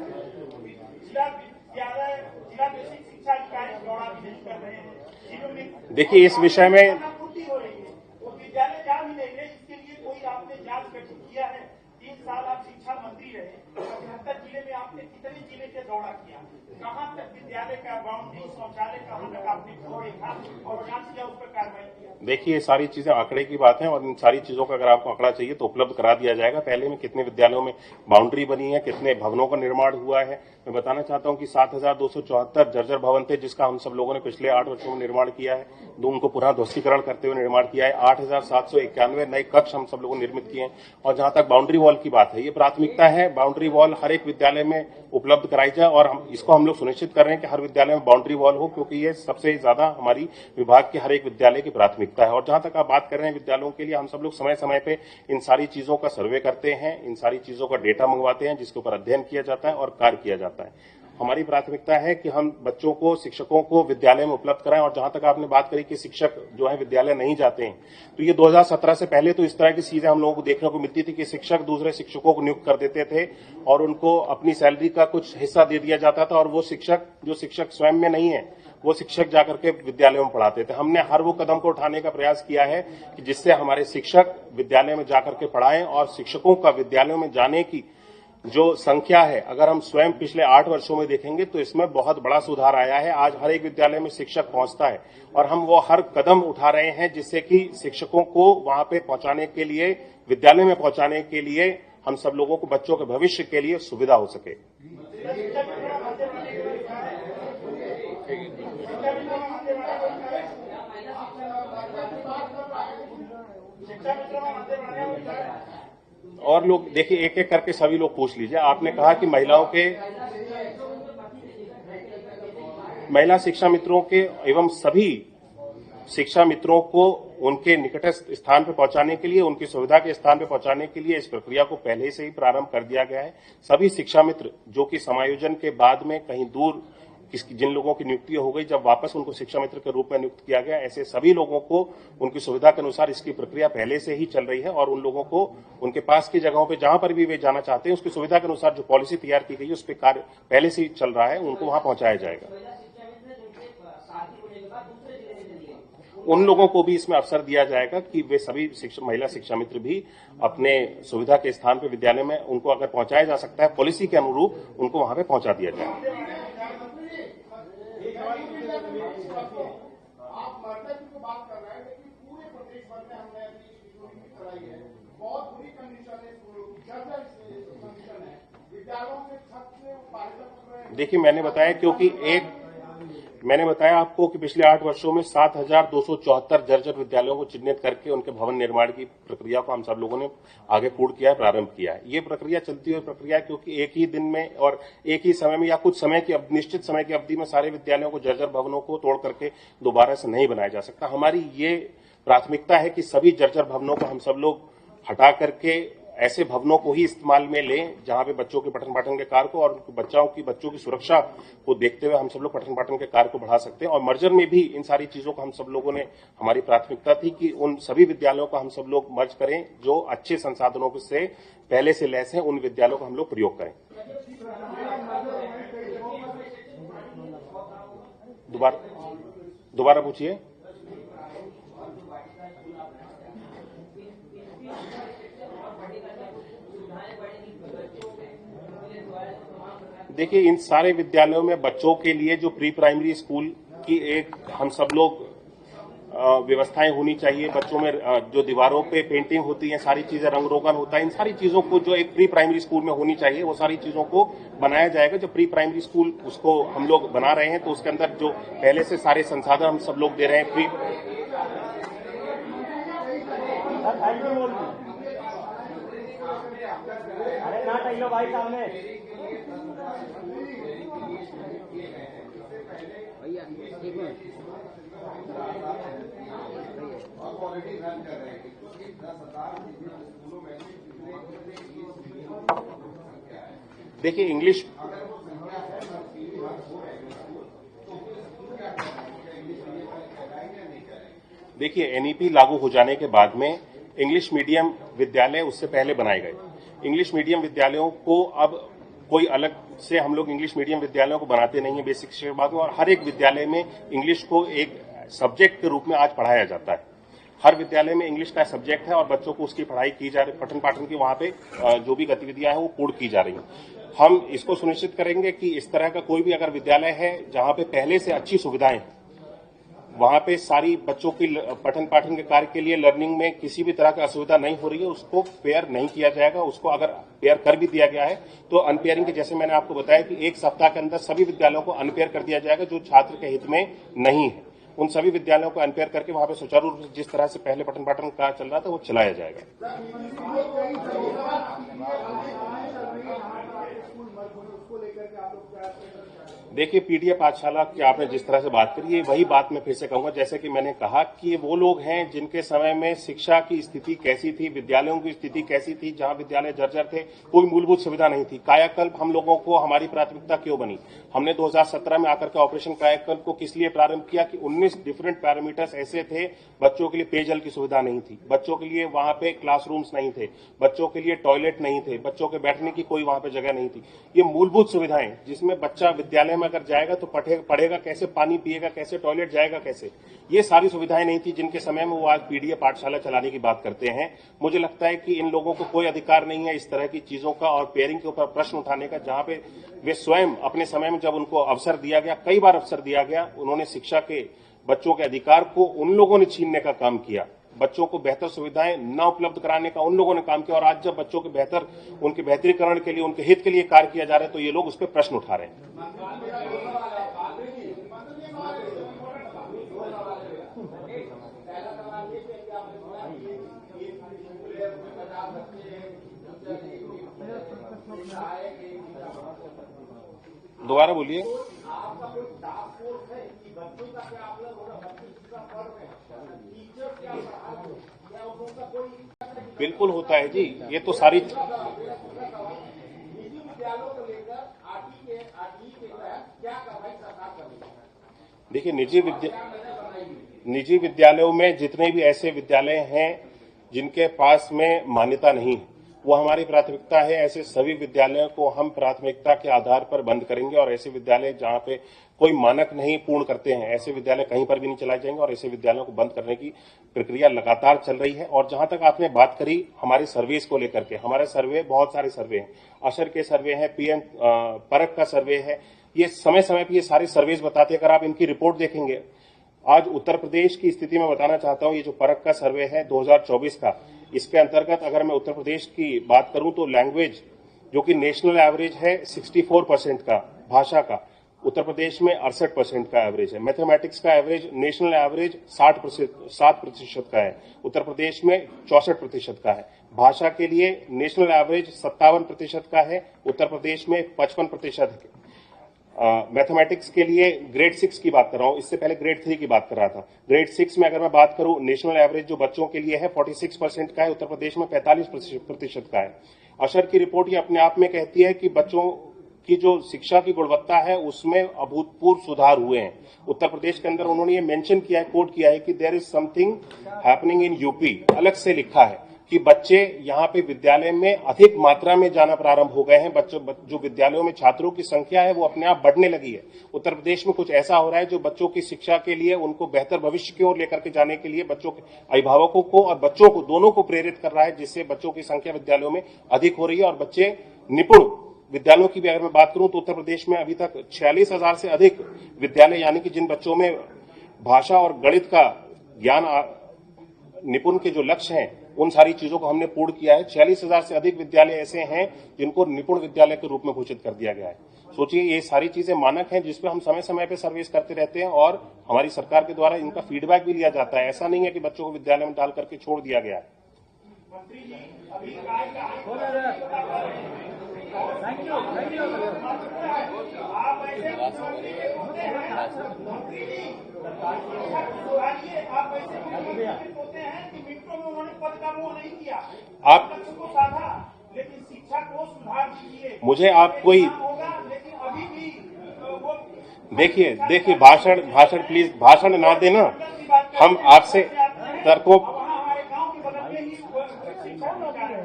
जिला बेसिक शिक्षा अधिकारी दौड़ा भी नहीं कर रहे हैं। देखिए, इस विषय में पूर्ति हो रही है, वो विद्यालय जा भी नहीं रहे। इसके लिए कोई आपने जांच गठित किया है? 3 साल आप शिक्षा मंत्री रहे, 75 जिले में आपने कितने जिले के दौरा किया? कहाँ तक विद्यालय का बाउंड्री, शौचालय कहाँ तक आपने देखा और जांच किया, उस पर कार्रवाई किया? देखिए, ये सारी चीजें आंकड़े की बात है और इन सारी चीजों का अगर आपको आंकड़ा चाहिए तो उपलब्ध करा दिया जाएगा। पहले में कितने विद्यालयों में बाउंड्री बनी है, कितने भवनों का निर्माण हुआ है। मैं बताना चाहता हूं कि 7,274 जर्जर भवन थे जिसका हम सब लोगों ने पिछले 8 वर्षों में निर्माण किया है। उनको पुनः ध्वस्तीकरण करते हुए निर्माण किया है। 8,791 नए कक्ष हम सब लोगों ने निर्मित किए हैं। और जहां तक बाउंड्री वॉल की बात है, ये प्राथमिकता है, बाउंड्री वॉल हर एक विद्यालय में उपलब्ध कराई जाए और हम लोग सुनिश्चित कर रहे हैं कि हर विद्यालय में बाउंड्री वॉल हो, क्योंकि ये सबसे ज्यादा हमारी विभाग के हर एक विद्यालय की प्राथमिकता है। और जहां तक आप बात कर रहे हैं विद्यालयों के लिए, हम सब लोग समय समय पे इन सारी चीजों का सर्वे करते हैं, इन सारी चीजों का डेटा मंगवाते हैं जिसके ऊपर अध्ययन किया जाता है और कार्य किया जाता है। हमारी प्राथमिकता है कि हम बच्चों को, शिक्षकों को विद्यालय में उपलब्ध कराएं। और जहां तक आपने बात करी कि शिक्षक जो है विद्यालय नहीं जाते हैं, तो ये 2017 से पहले तो इस तरह की चीजें हम लोगों को देखने को मिलती थी कि शिक्षक दूसरे शिक्षकों को नियुक्त कर देते थे और उनको अपनी सैलरी का कुछ हिस्सा दे दिया जाता था और वो शिक्षक जो शिक्षक स्वयं में नहीं है, वो शिक्षक जाकर के विद्यालयों में पढ़ाते थे। हमने हर वो कदम को उठाने का प्रयास किया है कि जिससे हमारे शिक्षक विद्यालय में जाकर के पढ़ाएं और शिक्षकों का विद्यालयों में जाने की जो संख्या है, अगर हम स्वयं पिछले 8 वर्षों में देखेंगे तो इसमें बहुत बड़ा सुधार आया है। आज हर एक विद्यालय में शिक्षक पहुंचता है और हम वो हर कदम उठा रहे हैं जिससे कि शिक्षकों को वहां पे पहुंचाने के लिए, विद्यालय में पहुंचाने के लिए, हम सब लोगों को बच्चों के भविष्य के लिए सुविधा हो सके। और लोग देखिए, एक एक करके सभी लोग पूछ लीजिए। आपने कहा कि महिला शिक्षा मित्रों के एवं सभी शिक्षा मित्रों को उनके निकटस्थ स्थान पर पहुंचाने के लिए, उनकी सुविधा के स्थान पर पहुंचाने के लिए इस प्रक्रिया को पहले से ही प्रारंभ कर दिया गया है। सभी शिक्षा मित्र जो कि समायोजन के बाद में कहीं दूर जिन लोगों की नियुक्ति हो गई, जब वापस उनको शिक्षा मित्र के रूप में नियुक्त किया गया, ऐसे सभी लोगों को उनकी सुविधा के अनुसार इसकी प्रक्रिया पहले से ही चल रही है और उन लोगों को उनके पास की जगहों पे जहां पर भी वे जाना चाहते हैं, उसकी सुविधा के अनुसार जो पॉलिसी तैयार की गई है उस पर कार्य पहले से ही चल रहा है, उनको वहां पहुंचाया जाएगा। उन लोगों को भी इसमें अवसर दिया जाएगा कि वे सभी महिला शिक्षा मित्र भी अपने सुविधा के स्थान पर विद्यालय में उनको अगर पहुंचाया जा सकता है, पॉलिसी के अनुरूप उनको वहां पे पहुंचा दिया जाएगा। आप मर्कज की बात कर रहे हैं, लेकिन पूरे प्रदेश भर में हमने अपनी स्कूलिंग कराई है। बहुत बुरी कंडीशन है स्कूलों की, जर्जर कंडीशन है, विद्यालयों के छत से पारित। देखिए, मैंने बताया आपको कि पिछले 8 वर्षों में 7,274 जर्जर विद्यालयों को चिन्हित करके उनके भवन निर्माण की प्रक्रिया को हम सब लोगों ने आगे पूर्ण किया है, प्रारंभ किया है। ये प्रक्रिया चलती हुई प्रक्रिया, क्योंकि एक ही दिन में और एक ही समय में या कुछ समय की निश्चित समय की अवधि में सारे विद्यालयों को, जर्जर भवनों को तोड़ करके दोबारा से नहीं बनाया जा सकता। हमारी ये प्राथमिकता है कि सभी जर्जर भवनों को हम सब लोग हटा करके ऐसे भवनों को ही इस्तेमाल में लें जहां पे बच्चों के पठन पाठन के कार्य को और बच्चों की सुरक्षा को देखते हुए हम सब लोग पठन पाठन के कार्य को बढ़ा सकते हैं। और मर्जर में भी इन सारी चीजों को हम सब लोगों ने, हमारी प्राथमिकता थी कि उन सभी विद्यालयों को हम सब लोग मर्ज करें जो अच्छे संसाधनों से पहले से लैस हैं, उन विद्यालयों का हम लोग प्रयोग करें। दोबारा पूछिए। देखिए, इन सारे विद्यालयों में बच्चों के लिए जो प्री प्राइमरी स्कूल की एक हम सब लोग व्यवस्थाएं होनी चाहिए। बच्चों में जो दीवारों पे पेंटिंग होती है, सारी चीजें रंग रोगन होता है, इन सारी चीजों को जो एक प्री प्राइमरी स्कूल में होनी चाहिए वो सारी चीजों को बनाया जाएगा। जो प्री प्राइमरी स्कूल उसको हम लोग बना रहे हैं तो उसके अंदर जो पहले से सारे संसाधन हम सब लोग दे रहे हैं। अरे ना टैलो भाई सामने भैया एक मिनट। देखिए, इंग्लिश एनईपी लागू हो जाने के बाद में इंग्लिश मीडियम विद्यालय उससे पहले बनाए गए। इंग्लिश मीडियम विद्यालयों को अब कोई अलग से हम लोग इंग्लिश मीडियम विद्यालयों को बनाते नहीं है बेसिक शिक्षा विभाग में, और हर एक विद्यालय में इंग्लिश को एक सब्जेक्ट के रूप में आज पढ़ाया जाता है। हर विद्यालय में इंग्लिश का सब्जेक्ट है और बच्चों को उसकी पढ़ाई की जा रही, पठन पाठन की वहां पे जो भी गतिविधियां हैं वो पूर्ण की जा रही हैं। हम इसको सुनिश्चित करेंगे कि इस तरह का कोई भी अगर विद्यालय है जहां पे पहले से अच्छी सुविधाएं हैं, वहां पे सारी बच्चों की पठन पाठन के कार्य के लिए लर्निंग में किसी भी तरह की असुविधा नहीं हो रही है, उसको पेयर नहीं किया जाएगा। उसको अगर पेयर कर भी दिया गया है तो अनपेयरिंग के, जैसे मैंने आपको बताया कि एक सप्ताह के अंदर सभी विद्यालयों को अनपेयर कर दिया जाएगा जो छात्र के हित में नहीं है। उन सभी विद्यालयों को अनपेयर करके वहां पे सुचारू रूप से जिस तरह से पहले पठन पाठन कार्य चल रहा था वो चलाया जाएगा। देखिए, पीडीएफ पाठशाला की आपने जिस तरह से बात करी है, वही बात मैं फिर से कहूंगा जैसे कि मैंने कहा कि वो लोग हैं जिनके समय में शिक्षा की स्थिति कैसी थी, विद्यालयों की स्थिति कैसी थी, जहां विद्यालय जर्जर थे, कोई मूलभूत सुविधा नहीं थी। कायाकल्प हम लोगों को हमारी प्राथमिकता क्यों बनी? हमने 2017 में आकर के ऑपरेशन कायाकल्प को किस लिए प्रारंभ किया कि 19 डिफरेंट पैरामीटर्स ऐसे थे। बच्चों के लिए पेयजल की सुविधा नहीं थी, बच्चों के लिए वहां पे क्लासरूम्स नहीं थे, बच्चों के लिए टॉयलेट नहीं थे, बच्चों के बैठने की कोई वहां पे जगह नहीं थी। ये मूलभूत सुविधाएं जिसमें बच्चा विद्यालय में अगर जाएगा तो पढ़ेगा कैसे, पानी पिएगा कैसे, टॉयलेट जाएगा कैसे, ये सारी सुविधाएं नहीं थी जिनके समय में वो आज पीडीएफ पाठशाला चलाने की बात करते हैं। मुझे लगता है कि इन लोगों को कोई अधिकार नहीं है इस तरह की चीजों का और पेयरिंग के ऊपर प्रश्न उठाने का, जहां पे वे स्वयं अपने समय में जब उनको अवसर दिया गया, कई बार अवसर दिया गया, उन्होंने शिक्षा के बच्चों के अधिकार को उन लोगों ने छीनने का काम किया। बच्चों को बेहतर सुविधाएं न उपलब्ध कराने का उन लोगों ने काम किया और आज जब बच्चों के उनके बेहतरीकरण के लिए, उनके हित के लिए कार्य किया जा रहा है तो ये लोग उस पर प्रश्न उठा रहे हैं। दोबारा बोलिए। बिल्कुल होता है जी, ये तो सारी देखिए निजी विद्यालयों में जितने भी ऐसे विद्यालय हैं जिनके पास में मान्यता नहीं है, वो हमारी प्राथमिकता है। ऐसे सभी विद्यालयों को हम प्राथमिकता के आधार पर बंद करेंगे और ऐसे विद्यालय जहां पे कोई मानक नहीं पूर्ण करते हैं, ऐसे विद्यालय कहीं पर भी नहीं चलाए जाएंगे और ऐसे विद्यालयों को बंद करने की प्रक्रिया लगातार चल रही है। और जहां तक आपने बात करी हमारे सर्वेस को लेकर के, हमारे सर्वे, बहुत सारे सर्वे हैं, अशर के सर्वे हैं, पीएम परख का सर्वे है, ये समय समय पर ये सारे सर्वेस बताते हैं। अगर आप इनकी रिपोर्ट देखेंगे, आज उत्तर प्रदेश की स्थिति में बताना चाहता हूं, ये जो परख का सर्वे है 2024 का, इसके अंतर्गत अगर मैं उत्तर प्रदेश की बात करूं तो लैंग्वेज जो कि नेशनल एवरेज है 64% का, भाषा का उत्तर प्रदेश में 68% का एवरेज है। मैथमेटिक्स का एवरेज, नेशनल एवरेज 7% का है, उत्तर प्रदेश में 64% का है। भाषा के लिए नेशनल एवरेज 57% का है, उत्तर प्रदेश में 55% है। मैथमेटिक्स के लिए ग्रेड 6 की बात कर रहा हूं, इससे पहले ग्रेड 3 की बात कर रहा था। ग्रेड 6 में अगर मैं बात करूं, नेशनल एवरेज जो बच्चों के लिए है 46% का है, उत्तर प्रदेश में 45% का है। अशर की रिपोर्ट ये अपने आप में कहती है कि बच्चों की जो शिक्षा की गुणवत्ता है उसमें अभूतपूर्व सुधार हुए हैं। उत्तर प्रदेश के अंदर उन्होंने ये मेंशन किया है, कोट किया है कि there is something happening in UP, अलग से लिखा है कि बच्चे यहाँ पे विद्यालय में अधिक मात्रा में जाना प्रारंभ हो गए हैं। बच्चों जो विद्यालयों में छात्रों की संख्या है वो अपने आप बढ़ने लगी है। उत्तर प्रदेश में कुछ ऐसा हो रहा है जो बच्चों की शिक्षा के लिए, उनको बेहतर भविष्य की ओर लेकर के जाने के लिए बच्चों के अभिभावकों को और बच्चों को दोनों को प्रेरित कर रहा है, जिससे बच्चों की संख्या विद्यालयों में अधिक हो रही है और बच्चे निपुण विद्यालयों की भी अगर मैं बात करूं तो उत्तर प्रदेश में अभी तक 46,000 से अधिक विद्यालय, यानी कि जिन बच्चों में भाषा और गणित का ज्ञान निपुण के जो लक्ष्य हैं उन सारी चीजों को हमने पूर्ण किया है। 46,000 से अधिक विद्यालय ऐसे हैं जिनको निपुण विद्यालय के रूप में घोषित कर दिया गया है। सोचिए, ये सारी चीजें मानक हैं जिसपे हम समय समय पे सर्विस करते रहते हैं और हमारी सरकार के द्वारा इनका फीडबैक भी लिया जाता है। ऐसा नहीं है कि बच्चों को विद्यालय में डाल करके छोड़ दिया गया है। आप लेकिन शिक्षा को सुधार दीजिए। मुझे आप कोई लेकिन अभी भी देखिए भाषण प्लीज भाषण ना देना। हम आपसे तर्कों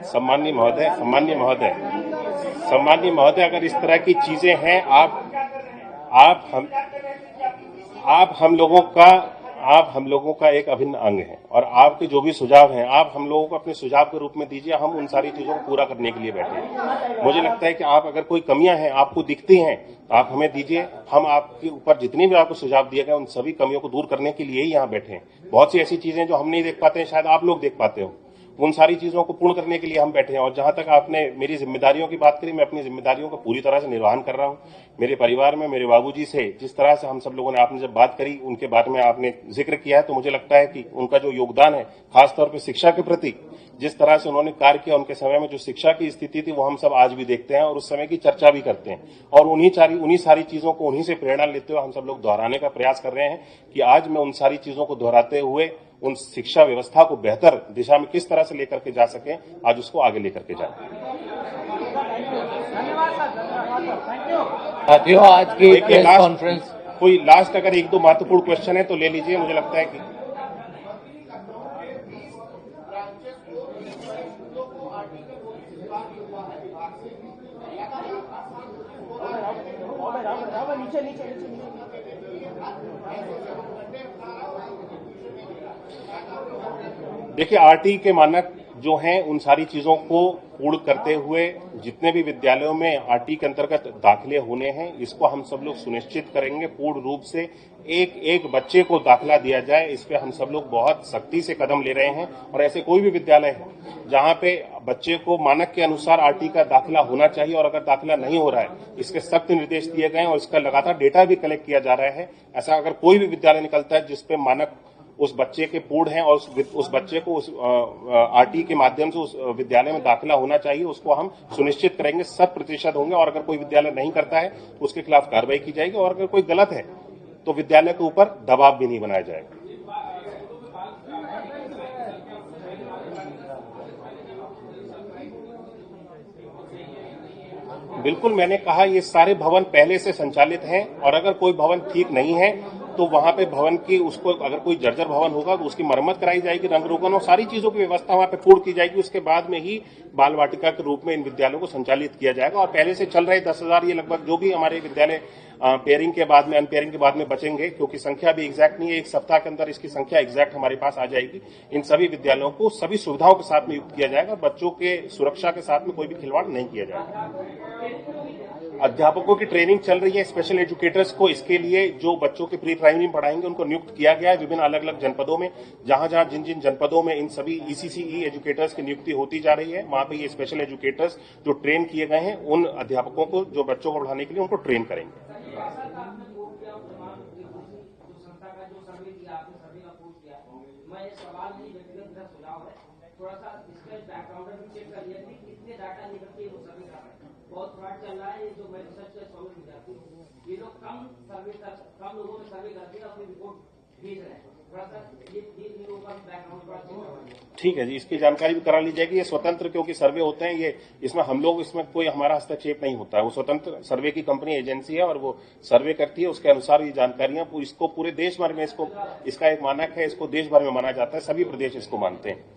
सम्माननीय महोदय अगर इस तरह की चीजें हैं, आप हम लोगों का एक अभिन्न अंग है और आपके जो भी सुझाव हैं आप हम लोगों को अपने सुझाव के रूप में दीजिए। हम उन सारी चीजों को पूरा करने के लिए बैठे हैं। मुझे लगता है कि आप अगर कोई कमियां हैं आपको दिखती हैं तो आप हमें दीजिए। हम आपके ऊपर जितनी भी आपको सुझाव दिए गए उन सभी कमियों को दूर करने के लिए ही यहाँ बैठे हैं। बहुत सी ऐसी चीजें जो हम नहीं देख पाते हैं, शायद आप लोग देख पाते हो, उन सारी चीजों को पूर्ण करने के लिए हम बैठे हैं। और जहां तक आपने मेरी जिम्मेदारियों की बात करी, मैं अपनी जिम्मेदारियों का पूरी तरह से निर्वहन कर रहा हूं। मेरे परिवार में मेरे बाबूजी से जिस तरह से हम सब लोगों ने, आपने जब बात करी उनके बारे में आपने जिक्र किया है, तो मुझे लगता है कि उनका जो योगदान है खासतौर पर शिक्षा के प्रति जिस तरह से उन्होंने कार्य किया, उनके समय में जो शिक्षा की स्थिति थी वो हम सब आज भी देखते हैं और उस समय की चर्चा भी करते हैं। और उन्हीं सारी चीजों को, उन्हीं से प्रेरणा लेते हुए हम सब लोग दोहराने का प्रयास कर रहे हैं कि आज मैं उन सारी चीजों को दोहराते हुए उन शिक्षा व्यवस्था को बेहतर दिशा में किस तरह से लेकर के जा सके, आज उसको आगे लेकर के जाए। साथियों, आज की प्रेस कॉन्फ्रेंस कोई लास्ट अगर एक दो महत्वपूर्ण क्वेश्चन है तो ले लीजिए। मुझे लगता है कि देखिए, आरटी के मानक जो हैं उन सारी चीजों को पूर्ण करते हुए जितने भी विद्यालयों में आरटी के अंतर्गत दाखिले होने हैं, इसको हम सब लोग सुनिश्चित करेंगे पूर्ण रूप से एक एक बच्चे को दाखिला दिया जाए। इस पे हम सब लोग बहुत सख्ती से कदम ले रहे हैं और ऐसे कोई भी विद्यालय है जहां पे बच्चे को मानक के अनुसार आरटी का दाखिला होना चाहिए और अगर दाखिला नहीं हो रहा है, इसके सख्त निर्देश दिए गए हैं और इसका लगातार डेटा भी कलेक्ट किया जा रहा है। ऐसा अगर कोई भी विद्यालय निकलता है जिसपे मानक उस बच्चे के पूर्ण है और उस बच्चे को उस आरटी के माध्यम से उस विद्यालय में दाखिला होना चाहिए, उसको हम सुनिश्चित करेंगे, 100% होंगे। और अगर कोई विद्यालय नहीं करता है तो उसके खिलाफ कार्रवाई की जाएगी और अगर कोई गलत है तो विद्यालय के ऊपर दबाव भी नहीं बनाया जाएगा। बिल्कुल, मैंने कहा ये सारे भवन पहले से संचालित हैं और अगर कोई भवन ठीक नहीं है तो वहां पे भवन की, उसको अगर कोई जर्जर भवन होगा तो उसकी मरम्मत कराई जाएगी, रंग रोगन और सारी चीजों की व्यवस्था वहां पे पूर्ण की जाएगी। उसके बाद में ही बाल वाटिका के रूप में इन विद्यालयों को संचालित किया जाएगा। और पहले से चल रहे 10,000 ये लगभग जो भी हमारे विद्यालय पेयरिंग के बाद में, अनपेयरिंग के बाद में बचेंगे, क्योंकि संख्या भी एग्जैक्ट नहीं है, एक सप्ताह के अंदर इसकी संख्या एग्जैक्ट हमारे पास आ जाएगी। इन सभी विद्यालयों को सभी सुविधाओं के साथ में युक्त किया जाएगा, बच्चों के सुरक्षा के साथ में कोई भी खिलवाड़ नहीं किया जाएगा। अध्यापकों की ट्रेनिंग चल रही है, स्पेशल एजुकेटर्स को इसके लिए जो बच्चों के प्री प्राइमरी में पढ़ाएंगे उनको नियुक्त किया गया है विभिन्न अलग अलग जनपदों में। जहां जहां जिन जिन जनपदों में इन सभी ईसीसीई एजुकेटर्स की नियुक्ति होती जा रही है, वहां पे ये स्पेशल एजुकेटर्स जो ट्रेन किए गए हैं उन अध्यापकों को, जो बच्चों को पढ़ाने के लिए, उनको ट्रेन करेंगे। बहुत फ्रॉड चल रहा है। ये जो मैं रिसर्च का स्कॉलर विद्यार्थी हूँ, ये लोग कम लोगों में सर्वे करके अपनी रिपोर्ट भेज रहे हैं। थोड़ा सा ये इन लोगों का बैकग्राउंड थोड़ा चेक करवाइए। ठीक है जी, इसकी जानकारी भी करा ली जाएगी। ये स्वतंत्र क्योंकि सर्वे होते हैं, ये इसमें हम लोग इसमें कोई हमारा हस्तक्षेप नहीं होता है। वो स्वतंत्र सर्वे की कंपनी एजेंसी है और वो सर्वे करती है, उसके अनुसार ये जानकारियां इसको पूरे देश भर में इसका एक मानक है, इसको देश भर में माना जाता है, सभी प्रदेश इसको मानते हैं।